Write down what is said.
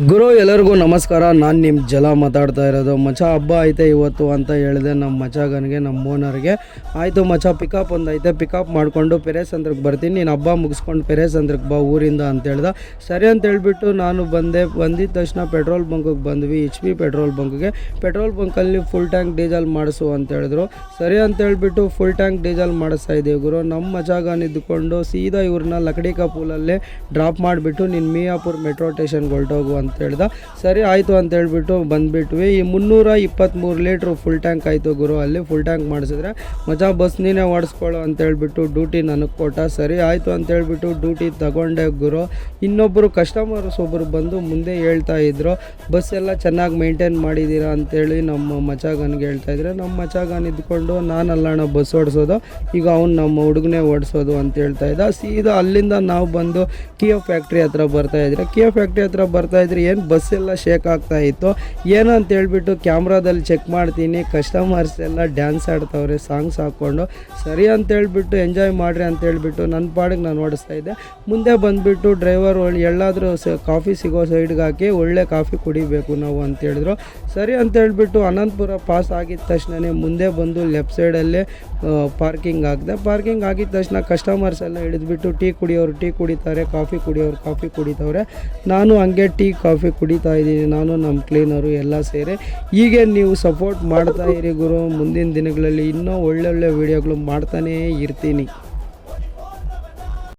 ಗುರು ಎಲ್ಲರಿಗೂ ನಮಸ್ಕಾರ. ನಾನು ನಿಮ್ಮ ಜಲ ಮಾತಾಡ್ತಾ ಇರೋದು. ಮಚ ಹಬ್ಬ ಐತೆ ಇವತ್ತು ಅಂತ ಹೇಳಿದೆ ನಮ್ಮ ಮಚಗನಿಗೆ, ನಮ್ಮ ಓನರ್ಗೆ. ಆಯಿತು ಮಚ, ಪಿಕಪ್ ಒಂದು ಐತೆ, ಪಿಕಪ್ ಮಾಡಿಕೊಂಡು ಪೆರೇಸ್ ಅಂದ್ರಕ್ಕೆ ಬರ್ತೀನಿ, ನೀನು ಹಬ್ಬ ಮುಗಿಸ್ಕೊಂಡು ಪೆರೇಸ್ ಅಂದ್ರಕ್ಕೆ ಬಾ ಊರಿಂದ ಅಂತ ಹೇಳ್ದೆ. ಸರಿ ಅಂತ ಹೇಳ್ಬಿಟ್ಟು ನಾನು ಬಂದಿದ್ದ ತಕ್ಷಣ ಪೆಟ್ರೋಲ್ ಬಂಕಿಗೆ ಬಂದ್ವಿ, HP ಪೆಟ್ರೋಲ್ ಬಂಕ್ಗೆ. ಪೆಟ್ರೋಲ್ ಬಂಕಲ್ಲಿ ಫುಲ್ ಟ್ಯಾಂಕ್ ಡೀಸೆಲ್ ಮಾಡಿಸು ಅಂತ ಹೇಳಿದ್ರು. ಸರಿ ಅಂತ ಹೇಳ್ಬಿಟ್ಟು ಫುಲ್ ಟ್ಯಾಂಕ್ ಡೀಸೆಲ್ ಮಾಡಿಸ್ತಾ ಇದ್ದೀವಿ ಗುರು. ನಮ್ಮ ಮಚಗನ್ ಇದ್ದುಕೊಂಡು ಸೀದಾ ಇವ್ರನ್ನ ಲಕಡಿಕಾ ಪೂಲಲ್ಲೇ ಡ್ರಾಪ್ ಮಾಡಿಬಿಟ್ಟು ನೀನು ಮಿಯಾಪುರ್ ಮೆಟ್ರೋ ಸ್ಟೇಷನ್ಗೆ ಹೊರಟೋಗು ಅಂತ ಹೇಳ್ದ. ಸರಿ ಆಯಿತು ಅಂತ ಹೇಳ್ಬಿಟ್ಟು ಬಂದುಬಿಟ್ವಿ. ಈ 323 ಲೀಟ್ರು ಫುಲ್ ಟ್ಯಾಂಕ್ ಆಯಿತು ಗುರು. ಅಲ್ಲಿ ಫುಲ್ ಟ್ಯಾಂಕ್ ಮಾಡಿಸಿದ್ರೆ ಮಜಾ ಬಸ್ ನೀನೇ ಓಡಿಸ್ಕೊಳ್ಳೋ ಅಂತ ಹೇಳ್ಬಿಟ್ಟು ಡ್ಯೂಟಿ ನನಗೆ ಕೊಟ್ಟ. ಸರಿ ಆಯಿತು ಅಂತ ಹೇಳ್ಬಿಟ್ಟು ಡ್ಯೂಟಿ ತಗೊಂಡೆ ಗುರು. ಇನ್ನೊಬ್ಬರು ಕಸ್ಟಮರ್ಸ್ ಒಬ್ಬರು ಬಂದು ಮುಂದೆ ಹೇಳ್ತಾ ಇದ್ರು, ಬಸ್ ಎಲ್ಲ ಚೆನ್ನಾಗಿ ಮೇಂಟೈನ್ ಮಾಡಿದ್ದೀರಾ ಅಂತೇಳಿ ನಮ್ಮ ಮಚಗನ್ಗೆ ಹೇಳ್ತಾ ಇದ್ರೆ. ನಮ್ಮ ಮಚಗನ್ ಇದ್ಕೊಂಡು ನಾನಲ್ಲಣ್ಣ ಬಸ್ ಓಡಿಸೋದು, ಈಗ ಅವ್ನು ನಮ್ಮ ಹುಡುಗನೇ ಓಡಿಸೋದು ಅಂತ ಹೇಳ್ತಾ ಇದ್ದ. ಸೀದಾ ಅಲ್ಲಿಂದ ನಾವು ಬಂದು ಕಿಯೋ ಫ್ಯಾಕ್ಟ್ರಿ ಹತ್ರ ಬರ್ತಾಯಿದ್ರೆ, ಕಿಯೋ ಫ್ಯಾಕ್ಟ್ರಿ ಹತ್ರ ಬರ್ತಾಯಿದ್ರೆ ಏನು ಬಸ್ ಎಲ್ಲ ಶೇಕ್ ಆಗ್ತಾ ಇತ್ತು. ಏನು ಅಂತ ಹೇಳ್ಬಿಟ್ಟು ಕ್ಯಾಮ್ರಾದಲ್ಲಿ ಚೆಕ್ ಮಾಡ್ತೀನಿ, ಕಸ್ಟಮರ್ಸ್ ಎಲ್ಲ ಡ್ಯಾನ್ಸ್ ಆಡ್ತಾವ್ರೆ ಸಾಂಗ್ಸ್ ಹಾಕ್ಕೊಂಡು. ಸರಿ ಅಂತ ಹೇಳ್ಬಿಟ್ಟು ಎಂಜಾಯ್ ಮಾಡಿರಿ ಅಂತ ಹೇಳ್ಬಿಟ್ಟು ನನ್ನ ಪಾಡಿಗೆ ನಾನು ಓಡಿಸ್ತಾ ಇದ್ದೆ. ಮುಂದೆ ಬಂದುಬಿಟ್ಟು ಡ್ರೈವರ್ ಎಲ್ಲಾದರೂ ಕಾಫಿ ಸಿಗೋ ಸೈಡ್ಗೆ ಹಾಕಿ ಒಳ್ಳೆ ಕಾಫಿ ಕುಡಿಬೇಕು ನಾವು ಅಂತ ಹೇಳಿದ್ರು. ಸರಿ ಅಂತ ಹೇಳ್ಬಿಟ್ಟು ಅನಂತಪುರ ಪಾಸ್ ಆಗಿದ ತಕ್ಷಣ ಮುಂದೆ ಬಂದು ಲೆಫ್ಟ್ ಸೈಡಲ್ಲೇ ಪಾರ್ಕಿಂಗ್ ಹಾಕಿದೆ. ಪಾರ್ಕಿಂಗ್ ಆಗಿದ ತಕ್ಷಣ ಕಸ್ಟಮರ್ಸ್ ಎಲ್ಲ ಹಿಡಿದ್ಬಿಟ್ಟು ಟೀ ಕುಡಿಯೋರು ಟೀ ಕುಡಿತಾರೆ, ಕಾಫಿ ಕುಡಿಯೋರು ಕಾಫಿ ಕುಡಿತವ್ರೆ. ನಾನು ಹಂಗೆ ಟೀ ಕಾಫಿ ಕುಡಿತಾ ಇದ್ದೀನಿ, ನಾನು ನಮ್ಮ ಕ್ಲೀನರು ಎಲ್ಲ ಸೇರಿ. ಹೀಗೆ ನೀವು ಸಪೋರ್ಟ್ ಮಾಡ್ತಾ ಇರಿ ಗುರು. ಮುಂದಿನ ದಿನಗಳಲ್ಲಿ ಇನ್ನೂ ಒಳ್ಳೊಳ್ಳೆ ವೀಡಿಯೋಗಳು ಮಾಡ್ತಾನೇ ಇರ್ತೀನಿ.